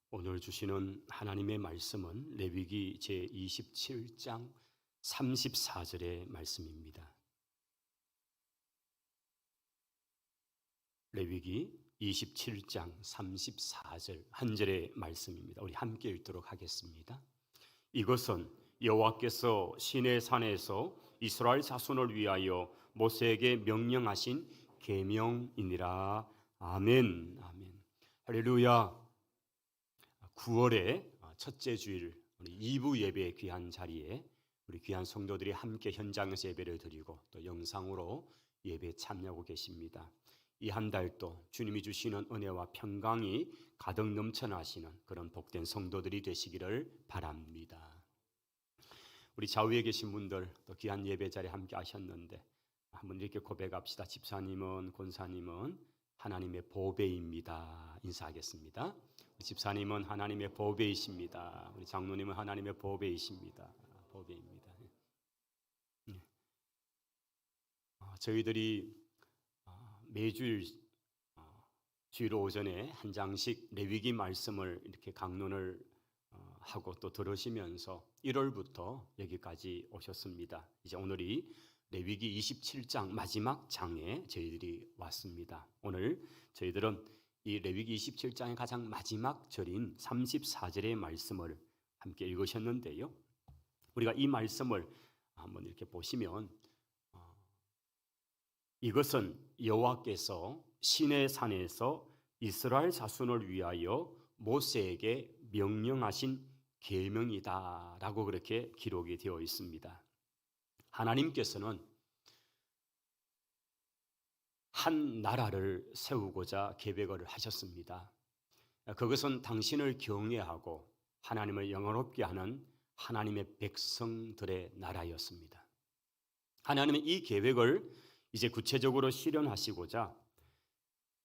오늘 주시는 하나님의 말씀은 레위기 제27장 34절의 말씀입니다. 레위기 27장 34절 한 절의 말씀입니다. 우리 함께 읽도록 하겠습니다. 이것은 여호와께서 시내 산에서 이스라엘 자손을 위하여 모세에게 명령하신 계명이니라. 아멘. 아멘. 할렐루야. 9월의 첫째 주일 우리 2부 예배 귀한 자리에 우리 귀한 성도들이 함께 현장에서 예배를 드리고 또 영상으로 예배에 참여하고 계십니다. 이 한 달도 주님이 주시는 은혜와 평강이 가득 넘쳐나시는 그런 복된 성도들이 되시기를 바랍니다. 우리 좌우에 계신 분들 또 귀한 예배 자리에 함께 하셨는데 한번 이렇게 고백합시다. 집사님은, 권사님은 하나님의 보배입니다. 인사하겠습니다. 집사님은 하나님의 보배이십니다. 우리 장로님은 하나님의 보배이십니다. 보배입니다. 저희들이 매주일 주일 오전에 한 장씩 레위기 말씀을 이렇게 강론을 하고 또 들으시면서 1월부터 여기까지 오셨습니다. 이제 오늘이 레위기 27장 마지막 장에 저희들이 왔습니다. 오늘 저희들은 이 레위기 27장의 가장 마지막 절인 34절의 말씀을 함께 읽으셨는데요. 우리가 이 말씀을 한번 이렇게 보시면 이것은 여호와께서 시내 산에서 이스라엘 자손을 위하여 모세에게 명령하신 계명이다라고 그렇게 기록이 되어 있습니다. 하나님께서는 한 나라를 세우고자 계획을 하셨습니다. 그것은 당신을 경외하고 하나님을 영원롭게 하는 하나님의 백성들의 나라였습니다. 하나님은 이 계획을 이제 구체적으로 실현하시고자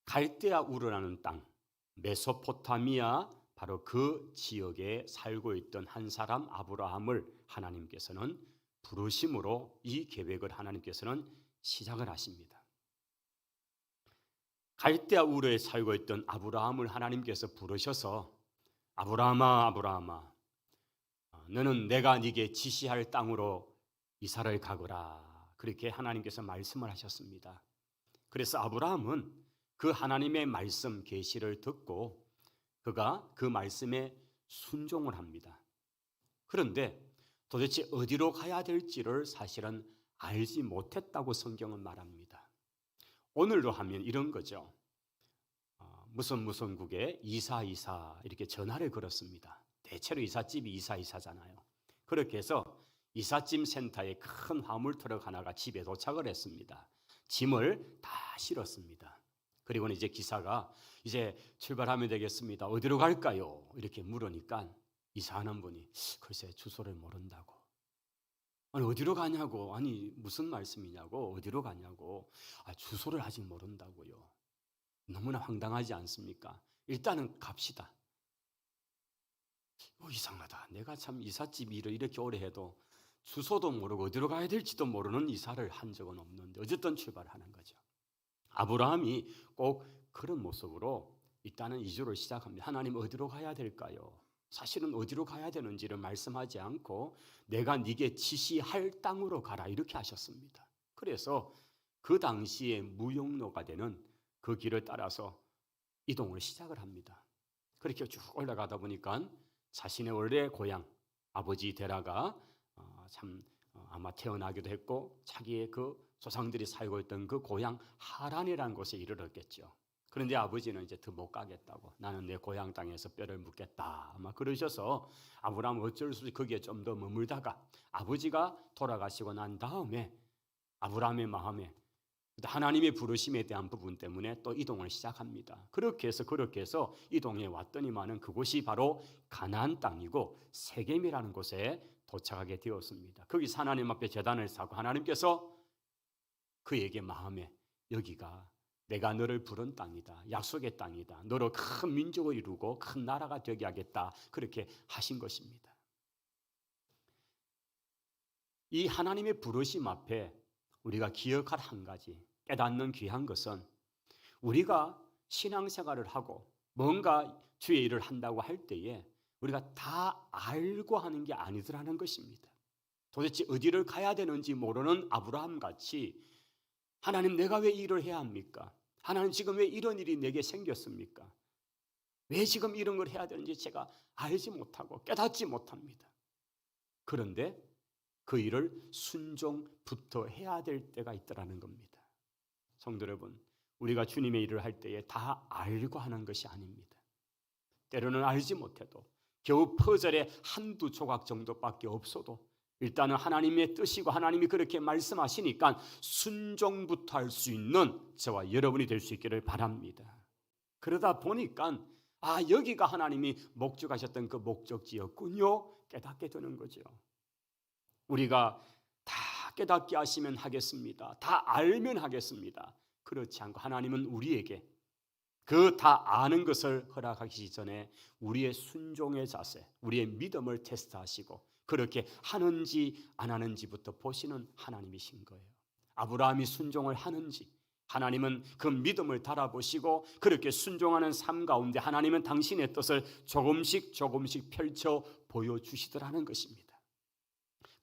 갈대아 우르라는 땅, 메소포타미아 바로 그 지역에 살고 있던 한 사람 아브라함을 하나님께서는 부르심으로 이 계획을 하나님께서는 시작을 하십니다. 갈대아 우르에 살고 있던 아브라함을 하나님께서 부르셔서 아브라함아, 아브라함아, 너는 내가 네게 지시할 땅으로 이사를 가거라. 그렇게 하나님께서 말씀을 하셨습니다. 그래서 아브라함은 그 하나님의 말씀 계시를 듣고 그가 그 말씀에 순종을 합니다. 그런데 도대체 어디로 가야 될지를 사실은 알지 못했다고 성경은 말합니다. 오늘로 하면 이런 거죠. 무슨 국에 이사 이렇게 전화를 걸었습니다. 대체로 이삿집이 이사잖아요. 그렇게 해서 이삿짐 센터에 큰 화물 트럭 하나가 집에 도착을 했습니다. 짐을 다 실었습니다. 그리고는 이제 기사가 이제 출발하면 되겠습니다. 어디로 갈까요? 이렇게 물으니까 이사하는 분이 글쎄 주소를 모른다고. 아니 어디로 가냐고. 아니 무슨 말씀이냐고. 어디로 가냐고. 주소를 아직 모른다고요. 너무나 황당하지 않습니까? 일단은 갑시다. 이상하다. 내가 참 이삿집 일을 이렇게 오래 해도 주소도 모르고 어디로 가야 될지도 모르는 이사를 한 적은 없는데 어쨌든 출발하는 거죠. 아브라함이 꼭 그런 모습으로 일단은 이주를 시작합니다. 하나님 어디로 가야 될까요? 사실은 어디로 가야 되는지를 말씀하지 않고 내가 네게 지시할 땅으로 가라 이렇게 하셨습니다. 그래서 그 당시에 무역로가 되는 그 길을 따라서 이동을 시작을 합니다. 그렇게 쭉 올라가다 보니까 자신의 원래 고향 아버지 데라가 아마 태어나기도 했고 자기의 그 조상들이 살고 있던 그 고향 하란이라는 곳에 이르렀겠죠. 그런데 아버지는 이제 더 못 가겠다고 나는 내 고향 땅에서 뼈를 묻겠다 아마 그러셔서 아브라함은 어쩔 수 없이 거기에 좀 더 머물다가 아버지가 돌아가시고 난 다음에 아브라함의 마음에 하나님의 부르심에 대한 부분 때문에 또 이동을 시작합니다. 그렇게 해서 이동해 왔더니만은 그곳이 바로 가나안 땅이고 세겜이라는 곳에 도착하게 되었습니다. 거기서 하나님 앞에 제단을 쌓고 하나님께서 그에게 마음에 여기가 내가 너를 부른 땅이다. 약속의 땅이다. 너로 큰 민족을 이루고 큰 나라가 되게 하겠다. 그렇게 하신 것입니다. 이 하나님의 부르심 앞에 우리가 기억할 한 가지 깨닫는 귀한 것은 우리가 신앙생활을 하고 뭔가 주의 일을 한다고 할 때에 우리가 다 알고 하는 게 아니더라는 것입니다. 도대체 어디를 가야 되는지 모르는 아브라함 같이 하나님, 내가 왜 일을 해야 합니까? 하나님, 지금 왜 이런 일이 내게 생겼습니까? 왜 지금 이런 걸 해야 되는지 제가 알지 못하고 깨닫지 못합니다. 그런데 그 일을 순종부터 해야 될 때가 있더라는 겁니다. 성도 여러분, 우리가 주님의 일을 할 때에 다 알고 하는 것이 아닙니다. 때로는 알지 못해도 겨우 퍼즐의 한두 조각 정도밖에 없어도 일단은 하나님의 뜻이고 하나님이 그렇게 말씀하시니까 순종부터 할 수 있는 저와 여러분이 될 수 있기를 바랍니다. 그러다 보니까 여기가 하나님이 목적하셨던 그 목적지였군요 깨닫게 되는 거죠. 우리가 다 깨닫게 하시면 하겠습니다, 다 알면 하겠습니다, 그렇지 않고 하나님은 우리에게 그 다 아는 것을 허락하시기 전에 우리의 순종의 자세, 우리의 믿음을 테스트하시고 그렇게 하는지 안 하는지부터 보시는 하나님이신 거예요. 아브라함이 순종을 하는지 하나님은 그 믿음을 달아보시고 그렇게 순종하는 삶 가운데 하나님은 당신의 뜻을 조금씩 펼쳐 보여주시더라는 것입니다.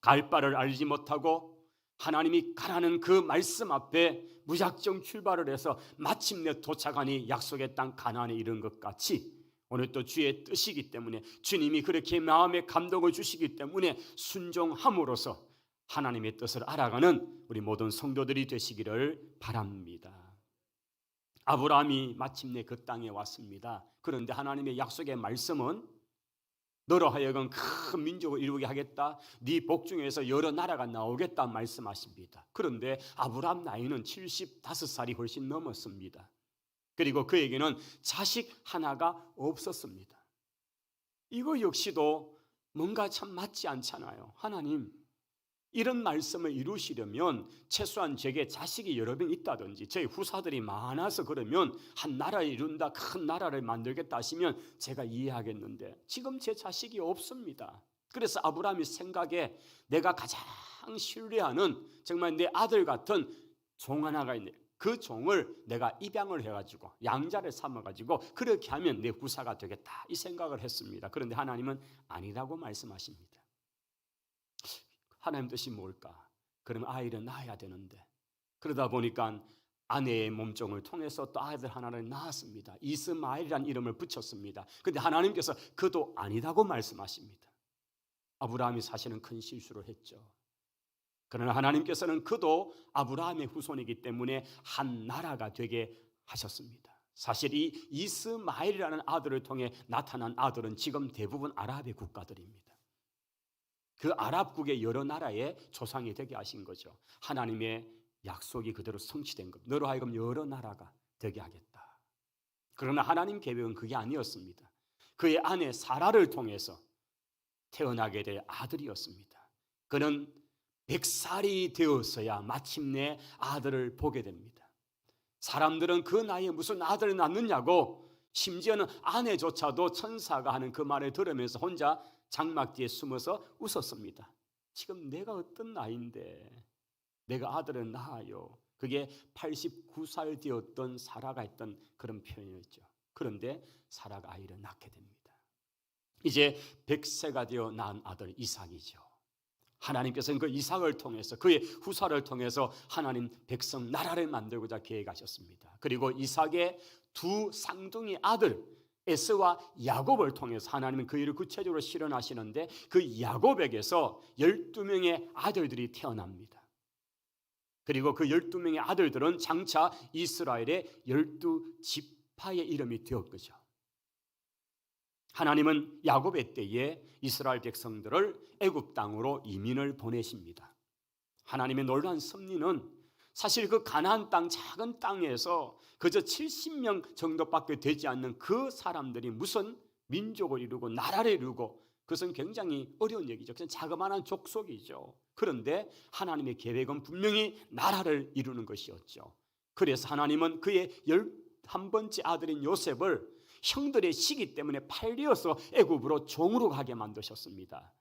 갈 바를 알지 못하고 하나님이 가라는 그 말씀 앞에 무작정 출발을 해서 마침내 도착하니 약속의 땅 가나안에 이른 것 같이 오늘 또 주의 뜻이기 때문에 주님이 그렇게 마음에 감동을 주시기 때문에 순종함으로써 하나님의 뜻을 알아가는 우리 모든 성도들이 되시기를 바랍니다. 아브라함이 마침내 그 땅에 왔습니다. 그런데 하나님의 약속의 말씀은 너로 하여금 큰 민족을 이루게 하겠다, 네 복중에서 여러 나라가 나오겠다 말씀하십니다. 그런데 아브라함 나이는 75살이 훨씬 넘었습니다. 그리고 그에게는 자식 하나가 없었습니다. 이거 역시도 뭔가 참 맞지 않잖아요. 하나님, 이런 말씀을 이루시려면 최소한 제게 자식이 여러 명 있다든지 저희 후사들이 많아서 그러면 한 나라를 이룬다, 큰 나라를 만들겠다 하시면 제가 이해하겠는데 지금 제 자식이 없습니다. 그래서 아브라함의 생각에 내가 가장 신뢰하는 정말 내 아들 같은 종 하나가 있네, 그 종을 내가 입양을 해가지고 양자를 삼아가지고 그렇게 하면 내 후사가 되겠다 이 생각을 했습니다. 그런데 하나님은 아니라고 말씀하십니다. 하나님 뜻이 뭘까? 그러면 아이를 낳아야 되는데 그러다 보니까 아내의 몸종을 통해서 또 아들 하나를 낳았습니다. 이스마엘이라는 이름을 붙였습니다. 그런데 하나님께서 그도 아니라고 말씀하십니다. 아브라함이 사실은 큰 실수를 했죠. 그러나 하나님께서는 그도 아브라함의 후손이기 때문에 한 나라가 되게 하셨습니다. 사실 이 이스마엘이라는 아들을 통해 나타난 아들은 지금 대부분 아랍의 국가들입니다. 그 아랍국의 여러 나라의 조상이 되게 하신 거죠. 하나님의 약속이 그대로 성취된 것. 너로 하여금 여러 나라가 되게 하겠다. 그러나 하나님 계획은 그게 아니었습니다. 그의 아내 사라를 통해서 태어나게 될 아들이었습니다. 그는 100살이 되었어야 마침내 아들을 보게 됩니다. 사람들은 그 나이에 무슨 아들을 낳느냐고, 심지어는 아내조차도 천사가 하는 그 말을 들으면서 혼자 장막 뒤에 숨어서 웃었습니다. 지금 내가 어떤 나이인데 내가 아들을 낳아요. 그게 89살 되었던 사라가 했던 그런 표현이었죠. 그런데 사라가 아이를 낳게 됩니다. 이제 100세가 되어 낳은 아들 이삭이죠. 하나님께서는 그 이삭을 통해서 그의 후사를 통해서 하나님 백성 나라를 만들고자 계획하셨습니다. 그리고 이삭의 두 쌍둥이 아들 에서와 야곱을 통해서 하나님은 그 일을 구체적으로 실현하시는데 그 야곱에게서 12명의 아들들이 태어납니다. 그리고 그 12명의 아들들은 장차 이스라엘의 12지파의 이름이 되었죠. 하나님은 야곱의 때에 이스라엘 백성들을 애굽 땅으로 이민을 보내십니다. 하나님의 놀라운 섭리는 사실 그 가나안 땅 작은 땅에서 그저 70명 정도밖에 되지 않는 그 사람들이 무슨 민족을 이루고 나라를 이루고 그것은 굉장히 어려운 얘기죠. 그냥 자그마한 족속이죠. 그런데 하나님의 계획은 분명히 나라를 이루는 것이었죠. 그래서 하나님은 그의 11번째 아들인 요셉을 형들의 시기 때문에 팔려서 애굽으로 종으로 가게 만드셨습니다.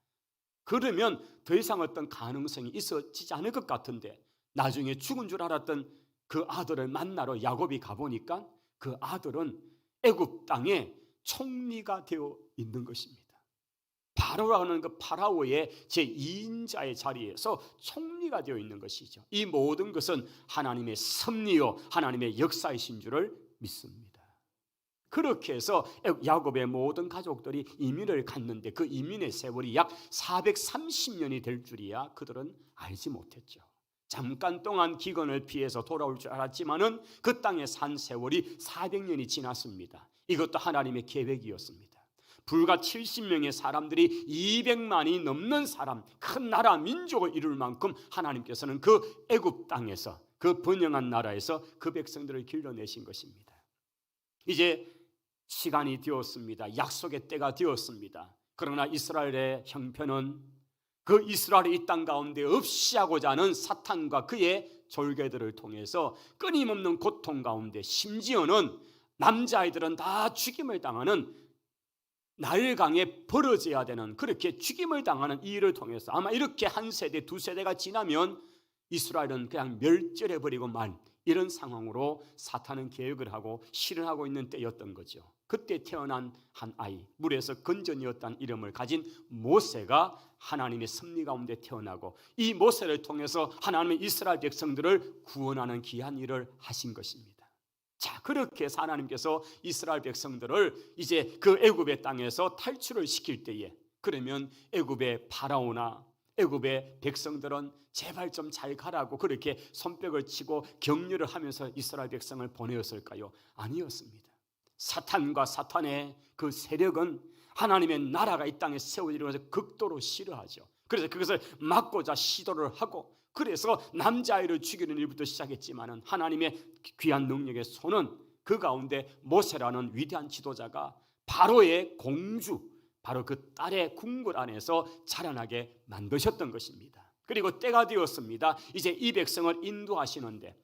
그러면 더 이상 어떤 가능성이 있어지지 않을 것 같은데 나중에 죽은 줄 알았던 그 아들을 만나러 야곱이 가보니까 그 아들은 애굽 땅의 총리가 되어 있는 것입니다. 바로라는 그 파라오의 제2인자의 자리에서 총리가 되어 있는 것이죠. 이 모든 것은 하나님의 섭리요 하나님의 역사이신 줄을 믿습니다. 그렇게 해서 야곱의 모든 가족들이 이민을 갔는데 그 이민의 세월이 약 430년이 될 줄이야 그들은 알지 못했죠. 잠깐 동안 기근을 피해서 돌아올 줄 알았지만은 그 땅에 산 세월이 400년이 지났습니다. 이것도 하나님의 계획이었습니다. 불과 70명의 사람들이 200만이 넘는 사람, 큰 나라 민족을 이룰 만큼 하나님께서는 그 애굽 땅에서, 그 번영한 나라에서 그 백성들을 길러내신 것입니다. 이제 시간이 되었습니다. 약속의 때가 되었습니다. 그러나 이스라엘의 형편은 그 이스라엘이 이 땅 가운데 없이 하고자 하는 사탄과 그의 졸개들을 통해서 끊임없는 고통 가운데, 심지어는 남자아이들은 다 죽임을 당하는 나일강에 벌어져야 되는, 그렇게 죽임을 당하는 이 일을 통해서 아마 이렇게 한 세대 두 세대가 지나면 이스라엘은 그냥 멸절해버리고 말, 이런 상황으로 사탄은 계획을 하고 실현하고 있는 때였던 거죠. 그때 태어난 한 아이, 물에서 건전이었다는 이름을 가진 모세가 하나님의 섭리 가운데 태어나고, 이 모세를 통해서 하나님의 이스라엘 백성들을 구원하는 귀한 일을 하신 것입니다. 자, 그렇게 해서 하나님께서 이스라엘 백성들을 이제 그 애굽의 땅에서 탈출을 시킬 때에, 그러면 애굽의 파라오나 애굽의 백성들은 제발 좀 잘 가라고 그렇게 손뼉을 치고 격려를 하면서 이스라엘 백성을 보내었을까요? 아니었습니다. 사탄과 사탄의 그 세력은 하나님의 나라가 이 땅에 세워지는 것을 극도로 싫어하죠. 그래서 그것을 막고자 시도를 하고, 그래서 남자아이를 죽이는 일부터 시작했지만은 하나님의 귀한 능력의 손은 그 가운데 모세라는 위대한 지도자가 바로의 공주, 바로 그 딸의 궁궐 안에서 자라나게 만드셨던 것입니다. 그리고 때가 되었습니다. 이제 이 백성을 인도하시는데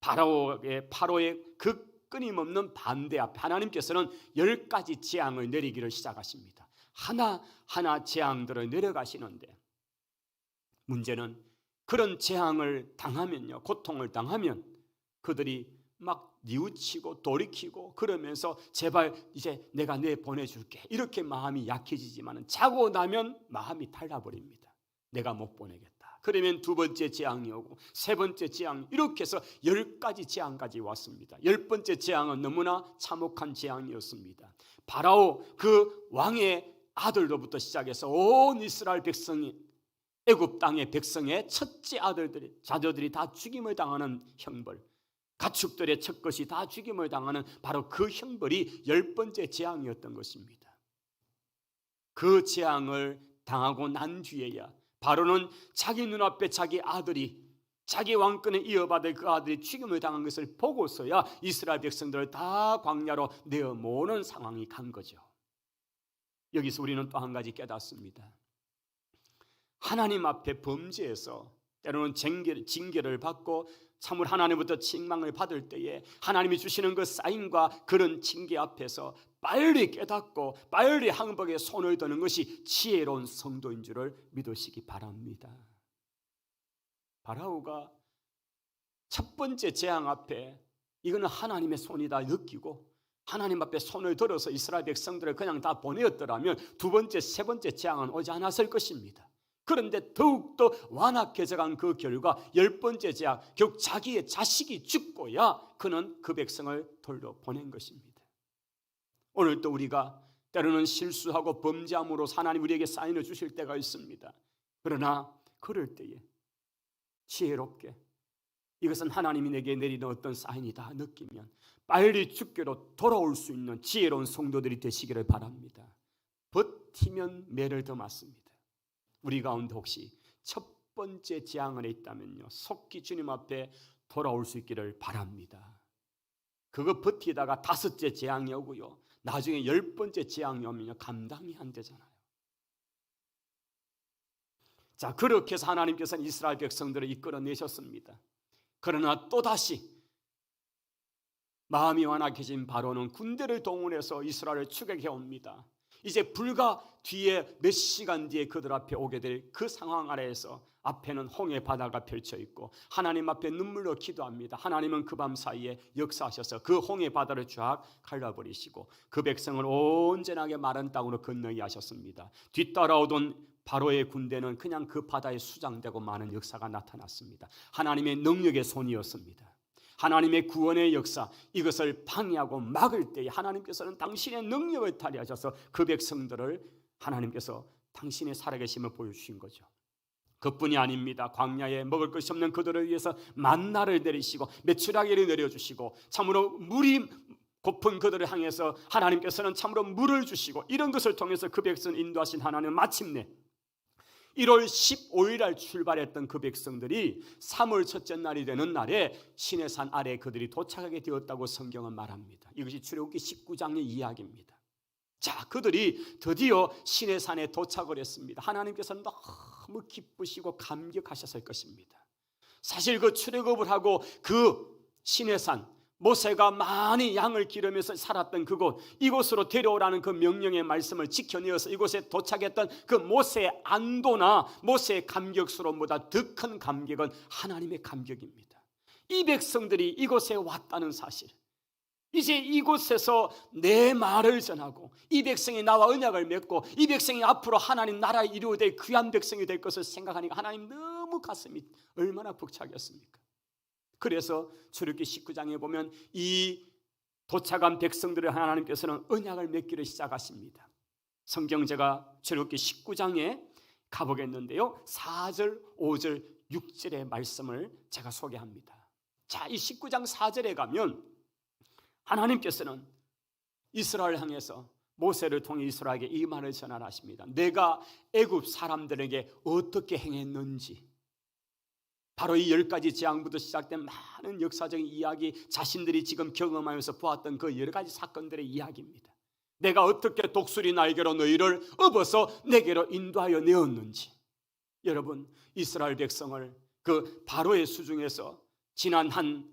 파로의 그 끊임없는 반대 앞에 하나님께서는 10가지 재앙을 내리기를 시작하십니다. 하나하나 재앙들을 내려가시는데, 문제는 그런 재앙을 당하면요, 고통을 당하면 그들이 막 뉘우치고 돌이키고 그러면서 제발 이제 내가 보내줄게, 이렇게 마음이 약해지지만 자고 나면 마음이 달라버립니다. 내가 못 보내겠다. 그러면 두 번째 재앙이 오고 세 번째 재앙, 이렇게 해서 10가지 재앙까지 왔습니다. 10번째 재앙은 너무나 참혹한 재앙이었습니다. 파라오 그 왕의 아들로부터 시작해서 온 이스라엘 백성이, 애굽 땅의 백성의 첫째 아들들이, 자녀들이 다 죽임을 당하는 형벌, 가축들의 첫것이 다 죽임을 당하는 바로 그 형벌이 10번째 재앙이었던 것입니다. 그 재앙을 당하고 난 뒤에야 바로는 자기 눈앞에 자기 아들이, 자기 왕권에 이어받을 그 아들이 죽임을 당한 것을 보고서야 이스라엘 백성들을 다 광야로 내어 모으는 상황이 간 거죠. 여기서 우리는 또 한 가지 깨닫습니다. 하나님 앞에 범죄해서 때로는 징계를 받고 참으로 하나님부터 책망을 받을 때에 하나님이 주시는 그 사인과 그런 징계 앞에서 빨리 깨닫고 빨리 항복에 손을 드는 것이 지혜로운 성도인 줄을 믿으시기 바랍니다. 파라오가 첫 번째 재앙 앞에 이거는 하나님의 손이다 느끼고 하나님 앞에 손을 들어서 이스라엘 백성들을 그냥 다 보내었더라면 두 번째, 세 번째 재앙은 오지 않았을 것입니다. 그런데 더욱더 완악해져간 그 결과 10번째 재앙, 결국 자기의 자식이 죽고야 그는 그 백성을 돌려보낸 것입니다. 오늘도 우리가 때로는 실수하고 범죄함으로 하나님 우리에게 사인을 주실 때가 있습니다. 그러나 그럴 때에 지혜롭게 이것은 하나님이 내게 내리는 어떤 사인이다 느끼면 빨리 주께로 돌아올 수 있는 지혜로운 성도들이 되시기를 바랍니다. 버티면 매를 더 맞습니다. 우리 가운데 혹시 첫 번째 재앙 안에 있다면요, 속히 주님 앞에 돌아올 수 있기를 바랍니다. 그거 버티다가 다섯째 재앙이 오고요, 나중에 10번째 재앙이 오면요 감당이 안 되잖아요. 자, 그렇게 해서 하나님께서는 이스라엘 백성들을 이끌어내셨습니다. 그러나 또다시 마음이 완악해진 바로는 군대를 동원해서 이스라엘을 추격해 옵니다. 이제 불과 뒤에 몇 시간 뒤에 그들 앞에 오게 될 그 상황 아래에서 앞에는 홍해 바다가 펼쳐 있고 하나님 앞에 눈물로 기도합니다. 하나님은 그 밤 사이에 역사하셔서 그 홍해 바다를 쫙 갈라버리시고 그 백성을 온전하게 마른 땅으로 건너게 하셨습니다. 뒤따라오던 바로의 군대는 그냥 그 바다에 수장되고 마는 역사가 나타났습니다. 하나님의 능력의 손이었습니다. 하나님의 구원의 역사, 이것을 방해하고 막을 때에 하나님께서는 당신의 능력을 발휘하셔서 그 백성들을 하나님께서 당신의 살아계심을 보여주신 거죠. 그뿐이 아닙니다. 광야에 먹을 것이 없는 그들을 위해서 만나를 내리시고 메추라기를 내려주시고 참으로 물이 고픈 그들을 향해서 하나님께서는 참으로 물을 주시고 이런 것을 통해서 그 백성을 인도하신 하나님은 마침내 1월 15일 날 출발했던 그 백성들이 3월 첫째 날이 되는 날에 시내산 아래에 그들이 도착하게 되었다고 성경은 말합니다. 이것이 출애굽기 19장의 이야기입니다. 자, 그들이 드디어 시내산에 도착을 했습니다. 하나님께서는 너무 기쁘시고 감격하셨을 것입니다. 사실 그 출애굽을 하고 그 시내산, 모세가 많이 양을 기르면서 살았던 그곳, 이곳으로 데려오라는 그 명령의 말씀을 지켜내어서 이곳에 도착했던 그 모세의 안도나 모세의 감격스러움보다 더 큰 감격은 하나님의 감격입니다. 이 백성들이 이곳에 왔다는 사실, 이제 이곳에서 내 말을 전하고 이 백성이 나와 언약을 맺고 이 백성이 앞으로 하나님 나라에 이루어질 귀한 백성이 될 것을 생각하니까 하나님 너무 가슴이 얼마나 벅차겠습니까? 그래서 출애굽기 19장에 보면 이 도착한 백성들을 하나님께서는 언약을 맺기를 시작하십니다. 성경 제가 출애굽기 19장에 가보겠는데요, 4절, 5절, 6절의 말씀을 제가 소개합니다. 자, 이 19장 4절에 가면 하나님께서는 이스라엘 향해서 모세를 통해 이스라엘에게 이 말을 전하십니다. 내가 애굽 사람들에게 어떻게 행했는지, 바로 이 10가지 재앙부터 시작된 많은 역사적인 이야기, 자신들이 지금 경험하면서 보았던 그 여러 가지 사건들의 이야기입니다. 내가 어떻게 독수리 날개로 너희를 업어서 내게로 인도하여 내었는지. 여러분, 이스라엘 백성을 그 바로의 수중에서 지난 한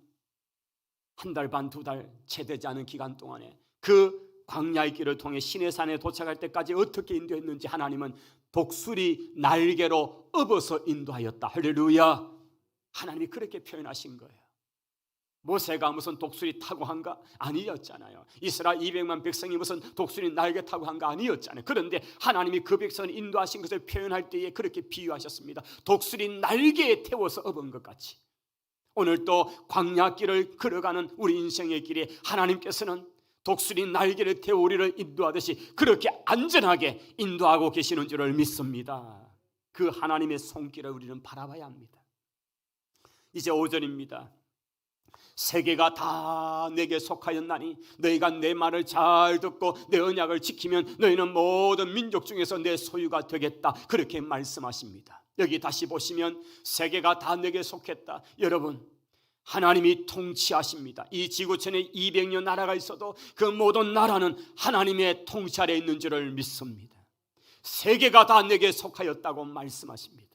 달 반, 2달 채 되지 않은 기간 동안에 그 광야의 길을 통해 시내산에 도착할 때까지 어떻게 인도했는지 하나님은 독수리 날개로 업어서 인도하였다. 할렐루야. 하나님이 그렇게 표현하신 거예요. 모세가 무슨 독수리 타고 한가? 아니었잖아요. 이스라엘 200만 백성이 무슨 독수리 날개 타고 한가? 아니었잖아요. 그런데 하나님이 그 백성을 인도하신 것을 표현할 때에 그렇게 비유하셨습니다. 독수리 날개에 태워서 업은 것 같이 오늘 또 광야길을 걸어가는 우리 인생의 길에 하나님께서는 독수리 날개를 태워 우리를 인도하듯이 그렇게 안전하게 인도하고 계시는 줄을 믿습니다. 그 하나님의 손길을 우리는 바라봐야 합니다. 이제 5절입니다. 세계가 다 내게 속하였나니 너희가 내 말을 잘 듣고 내 언약을 지키면 너희는 모든 민족 중에서 내 소유가 되겠다. 그렇게 말씀하십니다. 여기 다시 보시면 세계가 다 내게 속했다. 여러분, 하나님이 통치하십니다. 이 지구촌에 200여 나라가 있어도 그 모든 나라는 하나님의 통치 아래 있는 줄을 믿습니다. 세계가 다 내게 속하였다고 말씀하십니다.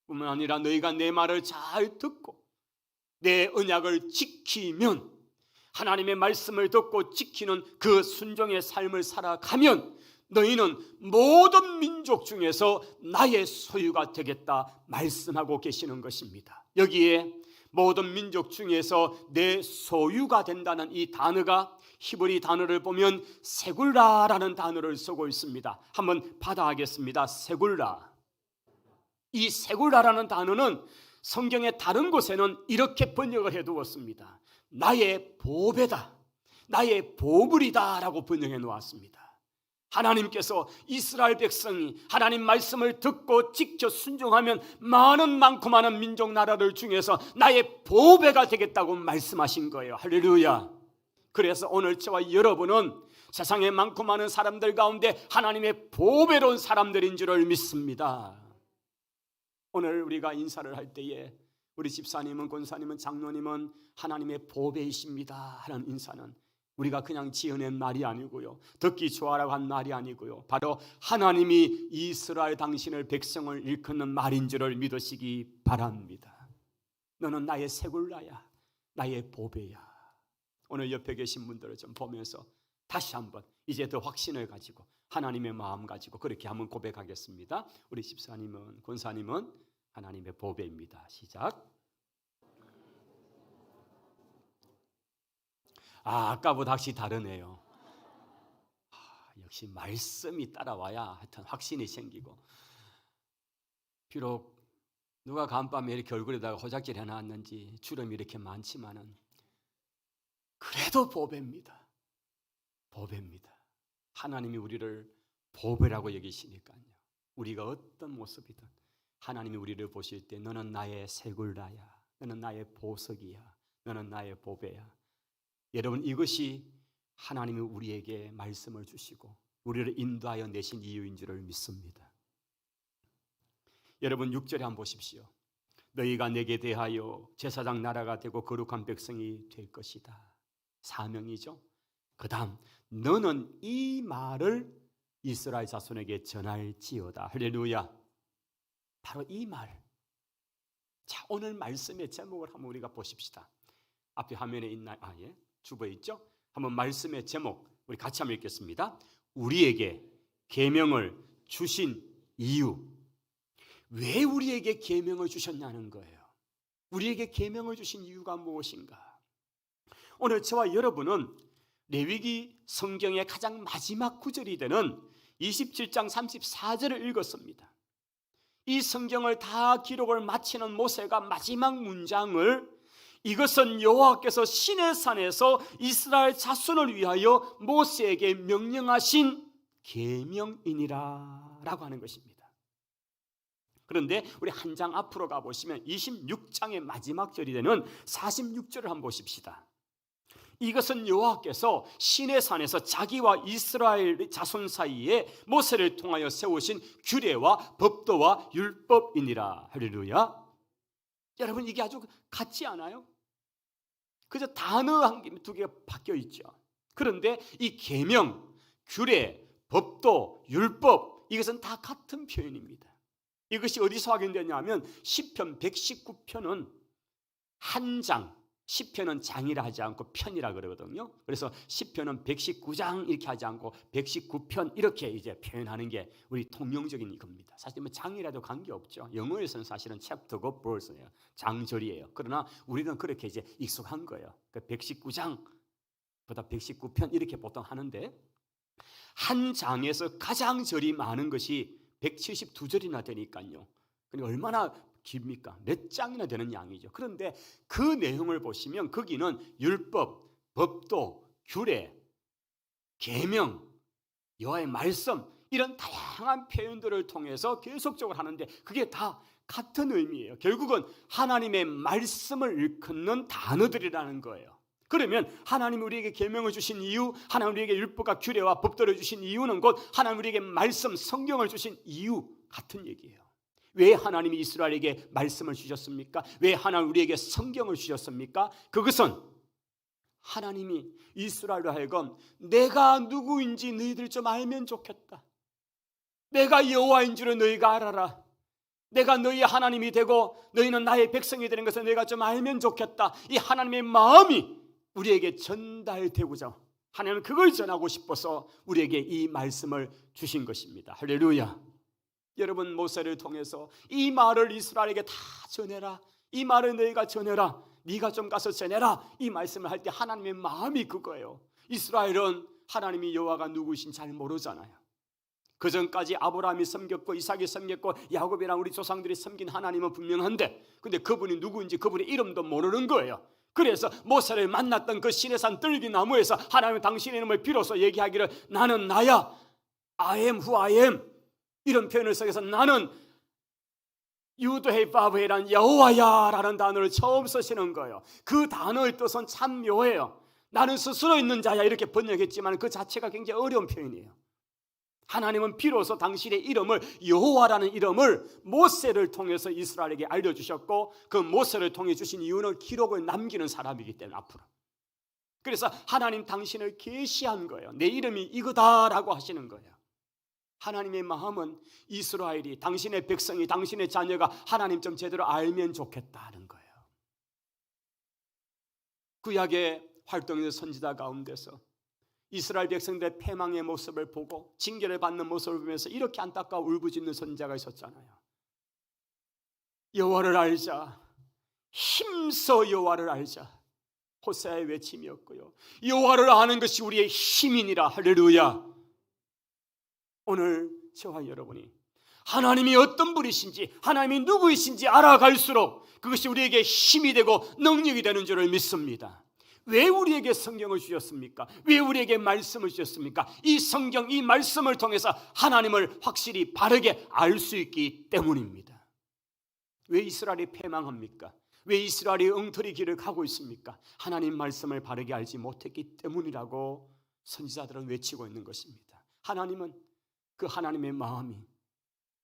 뿐만 아니라 너희가 내 말을 잘 듣고 내 언약을 지키면, 하나님의 말씀을 듣고 지키는 그 순종의 삶을 살아가면 너희는 모든 민족 중에서 나의 소유가 되겠다 말씀하고 계시는 것입니다. 여기에 모든 민족 중에서 내 소유가 된다는 이 단어가 히브리 단어를 보면 세굴라라는 단어를 쓰고 있습니다. 한번 받아하겠습니다. 세굴라. 이 세굴라라는 단어는 성경의 다른 곳에는 이렇게 번역을 해두었습니다. 나의 보배다, 나의 보물이다 라고 번역해 놓았습니다. 하나님께서 이스라엘 백성이 하나님 말씀을 듣고 지켜 순종하면 많고 많은 민족 나라들 중에서 나의 보배가 되겠다고 말씀하신 거예요. 할렐루야. 그래서 오늘 저와 여러분은 세상에 많고 많은 사람들 가운데 하나님의 보배로운 사람들인 줄을 믿습니다. 오늘 우리가 인사를 할 때에 우리 집사님은, 권사님은, 장로님은 하나님의 보배이십니다 하는 인사는 우리가 그냥 지어낸 말이 아니고요, 듣기 좋아라고 한 말이 아니고요, 바로 하나님이 이스라엘 당신을 백성을 일컫는 말인 줄을 믿으시기 바랍니다. 너는 나의 세굴라야, 나의 보배야. 오늘 옆에 계신 분들을 좀 보면서 다시 한번 이제 더 확신을 가지고 하나님의 마음 가지고 그렇게 한번 고백하겠습니다. 우리 집사님은, 권사님은 하나님의 보배입니다. 시작. 아까보다 확실히 다르네요. 역시 말씀이 따라와야 하여튼 확신이 생기고, 비록 누가 간밤에 이렇게 얼굴에다가 호작질 해놨는지 주름이 이렇게 많지만은 그래도 보배입니다. 보배입니다. 하나님이 우리를 보배라고 여기시니까요. 우리가 어떤 모습이든 하나님이 우리를 보실 때 너는 나의 새굴라야, 너는 나의 보석이야, 너는 나의 보배야. 여러분, 이것이 하나님이 우리에게 말씀을 주시고 우리를 인도하여 내신 이유인 줄을 믿습니다. 여러분 6절에 한번 보십시오. 너희가 내게 대하여 제사장 나라가 되고 거룩한 백성이 될 것이다. 사명이죠. 그 다음 너는 이 말을 이스라엘 자손에게 전할지어다. 할렐루야. 바로 이 말. 자, 오늘 말씀의 제목을 한번 우리가 보십시다. 앞에 화면에 있나요? 예. 주보에 있죠? 한번 말씀의 제목 우리 같이 한번 읽겠습니다. 우리에게 계명을 주신 이유. 왜 우리에게 계명을 주셨냐는 거예요. 우리에게 계명을 주신 이유가 무엇인가? 오늘 저와 여러분은 레위기 성경의 가장 마지막 구절이 되는 27장 34절을 읽었습니다. 이 성경을 다 기록을 마치는 모세가 마지막 문장을 이것은 여호와께서 시내산에서 이스라엘 자손을 위하여 모세에게 명령하신 계명이니라 라고 하는 것입니다. 그런데 우리 한 장 앞으로 가보시면 26장의 마지막 절이 되는 46절을 한번 보십시다. 이것은 여호와께서 시내산에서 자기와 이스라엘 자손 사이에 모세를 통하여 세우신 규례와 법도와 율법이니라. 할렐루야. 여러분, 이게 아주 같지 않아요? 그저 단어 한 개, 두 개가 바뀌어 있죠. 그런데 이 계명, 규례, 법도, 율법, 이것은 다 같은 표현입니다. 이것이 어디서 확인되냐면 시편 119편은 한 장, 시편은 장이라 하지 않고 편이라 그러거든요. 그래서 시편은 119장 이렇게 하지 않고 119편 이렇게 이제 표현하는 게 우리 통용적인 겁니다. 사실 뭐 장이라도 관계없죠. 영어에서는 사실은 chapter고 verse예요. 장절이에요. 그러나 우리는 그렇게 이제 익숙한 거예요. 119장보다 119편 이렇게 보통 하는데 한 장에서 가장 절이 많은 것이 172절이나 되니까요. 그러니까 얼마나 깁니까? 몇 장이나 되는 양이죠. 그런데 그 내용을 보시면 거기는 율법, 법도, 규례, 계명, 여호와의 말씀 이런 다양한 표현들을 통해서 계속적으로 하는데 그게 다 같은 의미예요. 결국은 하나님의 말씀을 일컫는 단어들이라는 거예요. 그러면 하나님 우리에게 계명을 주신 이유, 하나님 우리에게 율법과 규례와 법도를 주신 이유는 곧 하나님 우리에게 말씀, 성경을 주신 이유 같은 얘기예요. 왜 하나님이 이스라엘에게 말씀을 주셨습니까? 왜 하나님 우리에게 성경을 주셨습니까? 그것은 하나님이 이스라엘로 하여금 내가 누구인지 너희들 좀 알면 좋겠다. 내가 여호와인 줄을 너희가 알아라. 내가 너희의 하나님이 되고 너희는 나의 백성이 되는 것을 너희가 좀 알면 좋겠다. 이 하나님의 마음이 우리에게 전달되고자 하나님은 그걸 전하고 싶어서 우리에게 이 말씀을 주신 것입니다. 할렐루야. 여러분, 모세를 통해서 이 말을 이스라엘에게 다 전해라. 이 말을 너희가 전해라. 네가 좀 가서 전해라. 이 말씀을 할 때 하나님의 마음이 그거예요. 이스라엘은 하나님이 여호와가 누구신 잘 모르잖아요. 그 전까지 아브라함이 섬겼고 이삭이 섬겼고 야곱이랑 우리 조상들이 섬긴 하나님은 분명한데 근데 그분이 누구인지 그분의 이름도 모르는 거예요. 그래서 모세를 만났던 그 시내산 떨기나무에서 하나님은 당신의 이름을 비로소 얘기하기를 나는 나야. I am who I am. 이런 표현을 써서 나는 유드헤바브헤란 여호와야 라는 단어를 처음 쓰시는 거예요. 그 단어의 뜻은 참 묘해요. 나는 스스로 있는 자야 이렇게 번역했지만 그 자체가 굉장히 어려운 표현이에요. 하나님은 비로소 당신의 이름을 여호와라는 이름을 모세를 통해서 이스라엘에게 알려주셨고 그 모세를 통해 주신 이유는 기록을 남기는 사람이기 때문에 앞으로 그래서 하나님 당신을 계시한 거예요. 내 이름이 이거다라고 하시는 거예요. 하나님의 마음은 이스라엘이 당신의 백성이 당신의 자녀가 하나님 좀 제대로 알면 좋겠다는 거예요. 구약의 활동의 선지자 가운데서 이스라엘 백성들의 패망의 모습을 보고 징계를 받는 모습을 보면서 이렇게 안타까워 울부짖는 선지자가 있었잖아요. 여호와를 알자, 힘써 여호와를 알자, 호세아의 외침이었고요. 여호와를 아는 것이 우리의 힘이니라. 할렐루야. 오늘 저와 여러분이 하나님이 어떤 분이신지, 하나님이 누구이신지 알아갈수록 그것이 우리에게 힘이 되고 능력이 되는 줄을 믿습니다. 왜 우리에게 성경을 주셨습니까? 왜 우리에게 말씀을 주셨습니까? 이 성경, 이 말씀을 통해서 하나님을 확실히 바르게 알 수 있기 때문입니다. 왜 이스라엘이 패망합니까? 왜 이스라엘이 엉터리 길을 가고 있습니까? 하나님 말씀을 바르게 알지 못했기 때문이라고 선지자들은 외치고 있는 것입니다. 하나님은, 그 하나님의 마음이,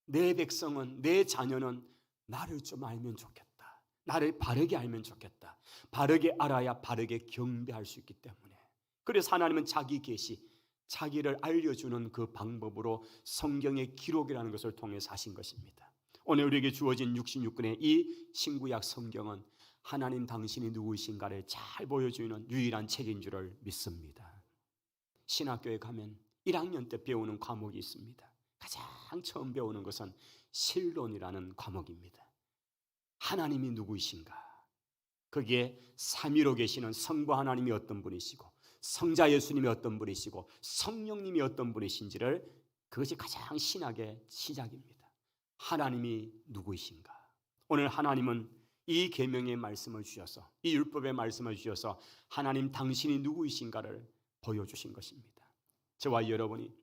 내 백성은, 내 자녀는 나를 좀 알면 좋겠다, 나를 바르게 알면 좋겠다, 바르게 알아야 바르게 경배할 수 있기 때문에, 그래서 하나님은 자기 계시, 자기를 알려주는 그 방법으로 성경의 기록이라는 것을 통해서 하신 것입니다. 오늘 우리에게 주어진 66권의 이 신구약 성경은 하나님 당신이 누구이신가를 잘 보여주는 유일한 책인 줄을 믿습니다. 신학교에 가면 1학년 때 배우는 과목이 있습니다. 가장 처음 배우는 것은 신론이라는 과목입니다. 하나님이 누구이신가, 거기에 삼위로 계시는 성부 하나님이 어떤 분이시고, 성자 예수님이 어떤 분이시고, 성령님이 어떤 분이신지를, 그것이 가장 신학의 시작입니다. 하나님이 누구이신가. 오늘 하나님은 이 계명의 말씀을 주셔서, 이 율법의 말씀을 주셔서 하나님 당신이 누구이신가를 보여주신 것입니다. 저와 여러분이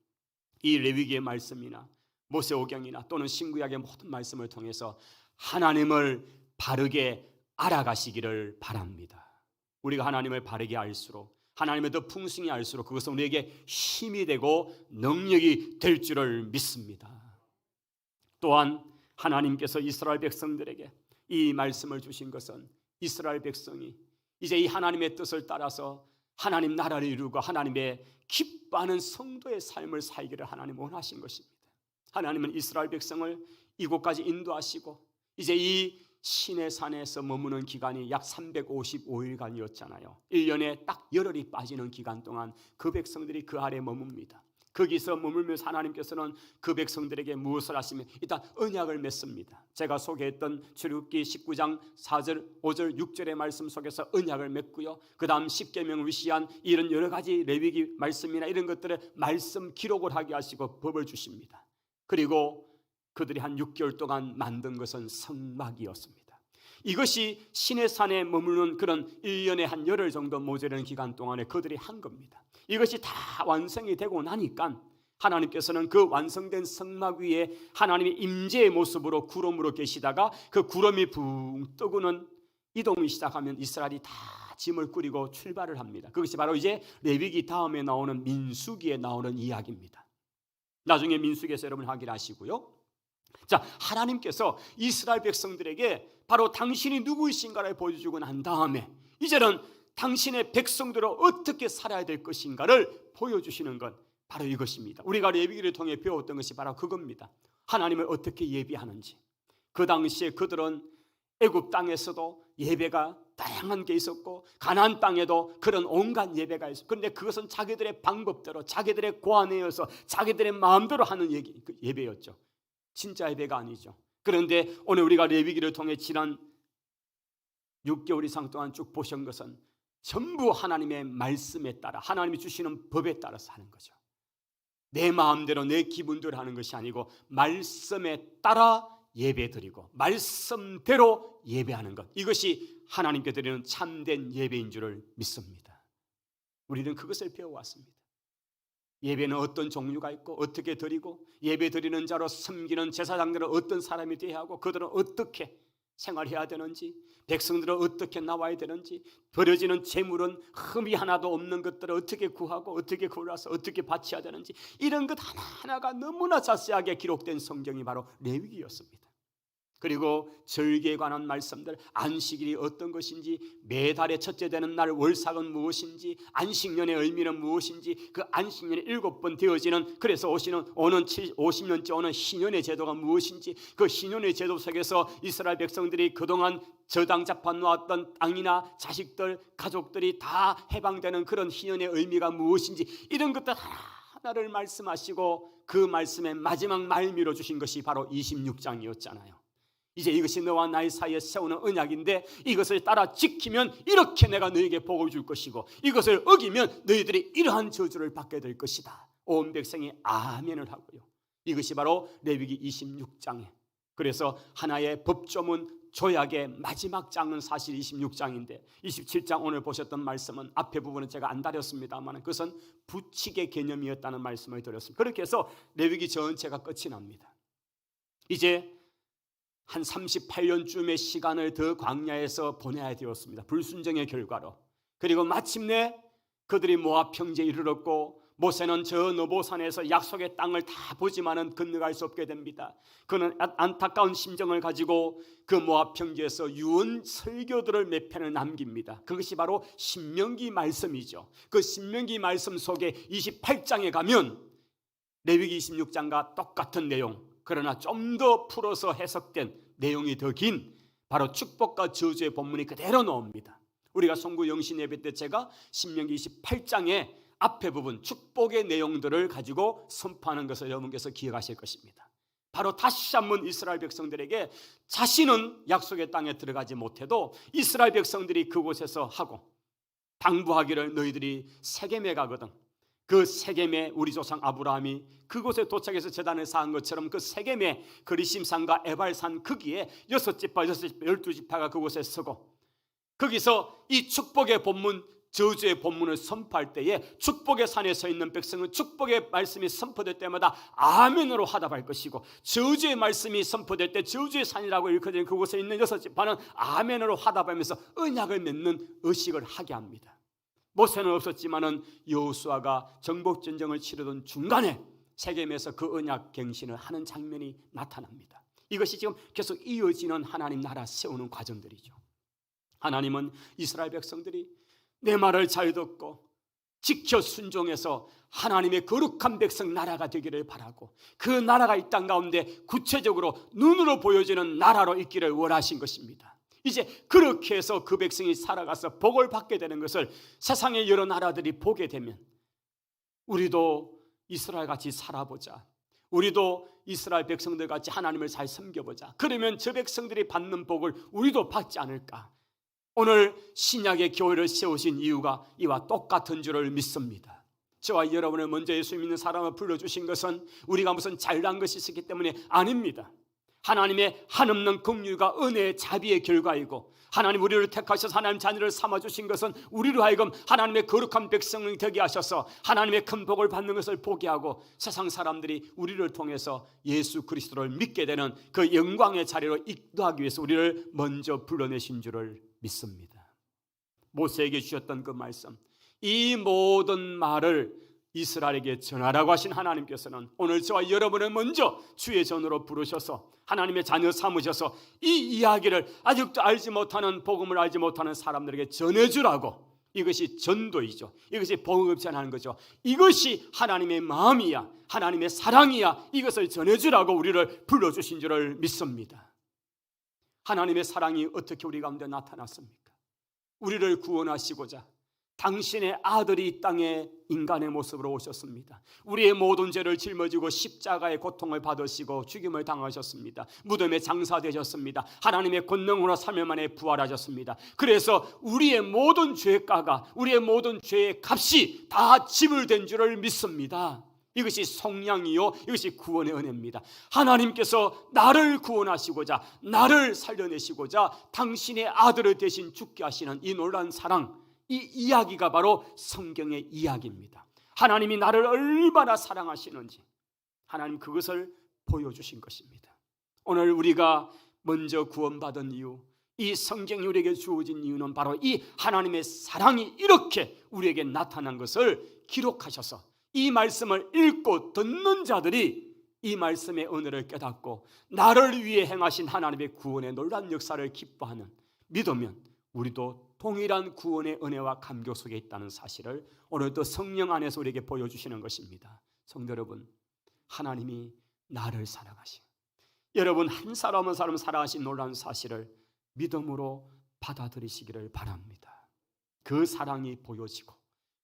이 레위기의 말씀이나 모세오경이나 또는 신구약의 모든 말씀을 통해서 하나님을 바르게 알아가시기를 바랍니다. 우리가 하나님을 바르게 알수록, 하나님을 더 풍성히 알수록 그것은 우리에게 힘이 되고 능력이 될 줄을 믿습니다. 또한 하나님께서 이스라엘 백성들에게 이 말씀을 주신 것은 이스라엘 백성이 이제 이 하나님의 뜻을 따라서 하나님 나라를 이루고 하나님의 기뻐하는 성도의 삶을 살기를 하나님 원하신 것입니다. 하나님은 이스라엘 백성을 이곳까지 인도하시고 이제 이 시내산에서 머무는 기간이 약 355일간이었잖아요. 1년에 딱 열흘이 빠지는 기간 동안 그 백성들이 그 아래 머뭅니다. 거기서 머물면서 하나님께서는 그 백성들에게 무엇을 하시면 일단 언약을 맺습니다. 제가 소개했던 출애굽기 19장 4절, 5절, 6절의 말씀 속에서 언약을 맺고요. 그 다음 십계명을 위시한 이런 여러 가지 레위기 말씀이나 이런 것들을 말씀 기록을 하게 하시고 법을 주십니다. 그리고 그들이 한 6개월 동안 만든 것은 성막이었습니다. 이것이 시내산에 머무는 그런 1년에 한 열흘 정도 모자라는 기간 동안에 그들이 한 겁니다. 이것이 다 완성이 되고 나니까 하나님께서는 그 완성된 성막 위에 하나님의 임재의 모습으로 구름으로 계시다가 그 구름이 붕 뜨고는 이동이 시작하면 이스라엘이 다 짐을 꾸리고 출발을 합니다. 그것이 바로 이제 레위기 다음에 나오는 민수기에 나오는 이야기입니다. 나중에 민수기에서 여러분 확인하시고요. 자, 하나님께서 이스라엘 백성들에게 바로 당신이 누구이신가를 보여주고 난 다음에 이제는 당신의 백성들은 어떻게 살아야 될 것인가를 보여주시는 것, 바로 이것입니다. 우리가 레위기를 통해 배웠던 것이 바로 그겁니다. 하나님을 어떻게 예배하는지. 그 당시에 그들은 애굽 땅에서도 예배가 다양한 게 있었고 가나안 땅에도 그런 온갖 예배가 있었고, 그런데 그것은 자기들의 방법대로 자기들의 고안에여서 자기들의 마음대로 하는 예배였죠. 진짜 예배가 아니죠. 그런데 오늘 우리가 레위기를 통해 지난 6개월 이상 동안 쭉 보신 것은 전부 하나님의 말씀에 따라, 하나님이 주시는 법에 따라서 하는 거죠. 내 마음대로 내 기분대로 하는 것이 아니고 말씀에 따라 예배드리고 말씀대로 예배하는 것, 이것이 하나님께 드리는 참된 예배인 줄을 믿습니다. 우리는 그것을 배워왔습니다. 예배는 어떤 종류가 있고 어떻게 드리고, 예배 드리는 자로 섬기는 제사장들은 어떤 사람이 되어야 하고, 그들은 어떻게 생활해야 되는지, 백성들은 어떻게 나와야 되는지, 버려지는 재물은 흠이 하나도 없는 것들을 어떻게 구하고 어떻게 골라서 어떻게 바쳐야 되는지, 이런 것 하나하나가 너무나 자세하게 기록된 성경이 바로 레위기였습니다. 그리고 절기에 관한 말씀들, 안식일이 어떤 것인지, 매달의 첫째 되는 날 월삭은 무엇인지, 안식년의 의미는 무엇인지, 그 안식년이 7번 되어지는, 그래서 오는 50년째 오는 신년의 제도가 무엇인지, 그 신년의 제도 속에서 이스라엘 백성들이 그동안 저당 잡아 놓았던 땅이나 자식들, 가족들이 다 해방되는 그런 희년의 의미가 무엇인지 이런 것들 하나하나를 말씀하시고 그 말씀의 마지막 말미로 주신 것이 바로 26장이었잖아요. 이제 이것이 너와 나의 사이에 세우는 언약인데 이것을 따라 지키면 이렇게 내가 너에게 복을 줄 것이고 이것을 어기면 너희들이 이러한 저주를 받게 될 것이다. 온 백성이 아멘을 하고요. 이것이 바로 레위기 26장에, 그래서 하나의 법조문 조약의 마지막 장은 사실 26장인데 27장 오늘 보셨던 말씀은 앞에 부분은 제가 안 다뤘습니다만 그것은 부칙의 개념이었다는 말씀을 드렸습니다. 그렇게 해서 레위기 전체가 끝이 납니다. 이제 한 38년쯤의 시간을 더 광야에서 보내야 되었습니다. 불순종의 결과로. 그리고 마침내 그들이 모압 평지에 이르렀고 모세는 저 느보산에서 약속의 땅을 다 보지만은 건너갈 수 없게 됩니다. 그는 안타까운 심정을 가지고 그 모압 평지에서 유언 설교들을 몇 편을 남깁니다. 그것이 바로 신명기 말씀이죠. 그 신명기 말씀 속에 28장에 가면 레위기 26장과 똑같은 내용, 그러나 좀 더 풀어서 해석된 내용이 더 긴 바로 축복과 저주의 본문이 그대로 나옵니다. 우리가 송구 영신 예배 때 제가 신명기 28장의 앞에 부분 축복의 내용들을 가지고 선포하는 것을 여러분께서 기억하실 것입니다. 바로 다시 한번 이스라엘 백성들에게 자신은 약속의 땅에 들어가지 못해도 이스라엘 백성들이 그곳에서 하고 당부하기를 너희들이 세겜에 가거든 그 세겜에 우리 조상 아브라함이 그곳에 도착해서 제단을 쌓은 것처럼 그 세겜의 그리심산과 에발산 거기에 6지파 12지파가 그곳에 서고 거기서 이 축복의 본문 저주의 본문을 선포할 때에 축복의 산에 서 있는 백성은 축복의 말씀이 선포될 때마다 아멘으로 화답할 것이고 저주의 말씀이 선포될 때 저주의 산이라고 일컬어진 그곳에 있는 6지파는 아멘으로 화답하면서 언약을 맺는 의식을 하게 합니다. 모세는 없었지만은 여호수아가 정복전쟁을 치르던 중간에 세겜에서 그 언약 갱신을 하는 장면이 나타납니다. 이것이 지금 계속 이어지는 하나님 나라 세우는 과정들이죠. 하나님은 이스라엘 백성들이 내 말을 잘 듣고 지켜 순종해서 하나님의 거룩한 백성 나라가 되기를 바라고 그 나라가 이 땅 가운데 구체적으로 눈으로 보여지는 나라로 있기를 원하신 것입니다. 이제 그렇게 해서 그 백성이 살아가서 복을 받게 되는 것을 세상의 여러 나라들이 보게 되면 우리도 이스라엘 같이 살아보자. 우리도 이스라엘 백성들 같이 하나님을 잘 섬겨보자. 그러면 저 백성들이 받는 복을 우리도 받지 않을까? 오늘 신약의 교회를 세우신 이유가 이와 똑같은 줄을 믿습니다. 저와 여러분을 먼저 예수 믿는 사람을 불러주신 것은 우리가 무슨 잘난 것이 있었기 때문에 아닙니다. 하나님의 한없는 긍휼과 은혜의 자비의 결과이고 하나님 우리를 택하셔서 하나님 자녀를 삼아주신 것은 우리로 하여금 하나님의 거룩한 백성이 되게 하셔서 하나님의 큰 복을 받는 것을 보게 하고 세상 사람들이 우리를 통해서 예수 그리스도를 믿게 되는 그 영광의 자리로 인도하기 위해서 우리를 먼저 불러내신 줄을 믿습니다. 모세에게 주셨던 그 말씀, 이 모든 말을 이스라엘에게 전하라고 하신 하나님께서는 오늘 저와 여러분을 먼저 주의 전으로 부르셔서 하나님의 자녀 삼으셔서 이 이야기를 아직도 알지 못하는 복음을 알지 못하는 사람들에게 전해주라고. 이것이 전도이죠. 이것이 복음 전하는 거죠. 이것이 하나님의 마음이야, 하나님의 사랑이야. 이것을 전해주라고 우리를 불러주신 줄을 믿습니다. 하나님의 사랑이 어떻게 우리 가운데 나타났습니까? 우리를 구원하시고자 당신의 아들이 이 땅에 인간의 모습으로 오셨습니다. 우리의 모든 죄를 짊어지고 십자가의 고통을 받으시고 죽임을 당하셨습니다. 무덤에 장사되셨습니다. 하나님의 권능으로 3일 만에 부활하셨습니다. 그래서 우리의 모든 죄가가, 우리의 모든 죄의 값이 다 지불된 줄을 믿습니다. 이것이 속량이요, 이것이 구원의 은혜입니다. 하나님께서 나를 구원하시고자, 나를 살려내시고자 당신의 아들을 대신 죽게 하시는 이 놀라운 사랑, 이 이야기가 바로 성경의 이야기입니다. 하나님이 나를 얼마나 사랑하시는지 하나님 그것을 보여주신 것입니다. 오늘 우리가 먼저 구원받은 이유, 이 성경이 우리에게 주어진 이유는 바로 이 하나님의 사랑이 이렇게 우리에게 나타난 것을 기록하셔서 이 말씀을 읽고 듣는 자들이 이 말씀의 은혜를 깨닫고 나를 위해 행하신 하나님의 구원의 놀라운 역사를 기뻐하는, 믿으면 우리도 동일한 구원의 은혜와 감격 속에 있다는 사실을 오늘도 성령 안에서 우리에게 보여주시는 것입니다. 성도 여러분, 하나님이 나를 사랑하시고 여러분 한 사람 한 사람 사랑하신 놀라운 사실을 믿음으로 받아들이시기를 바랍니다. 그 사랑이 보여지고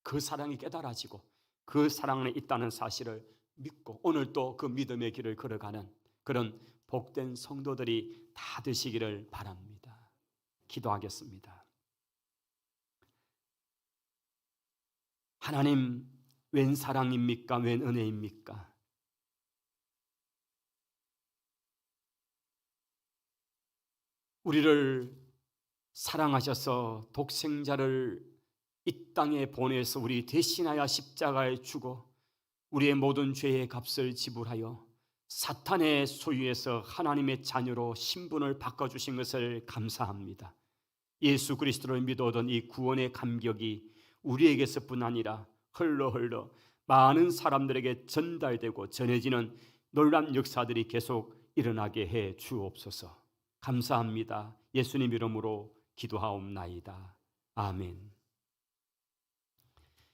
그 사랑이 깨달아지고 그 사랑 안에 있다는 사실을 믿고 오늘 또 그 믿음의 길을 걸어가는 그런 복된 성도들이 다 되시기를 바랍니다. 기도하겠습니다. 하나님, 웬 사랑입니까? 웬 은혜입니까? 우리를 사랑하셔서 독생자를 이 땅에 보내서 우리 대신하여 십자가에 죽어 우리의 모든 죄의 값을 지불하여 사탄의 소유에서 하나님의 자녀로 신분을 바꿔주신 것을 감사합니다. 예수 그리스도를 믿어오던 이 구원의 감격이 우리에게서뿐 아니라 흘러 많은 사람들에게 전달되고 전해지는 놀라운 역사들이 계속 일어나게 해 주옵소서. 감사합니다. 예수님 이름으로 기도하옵나이다. 아멘.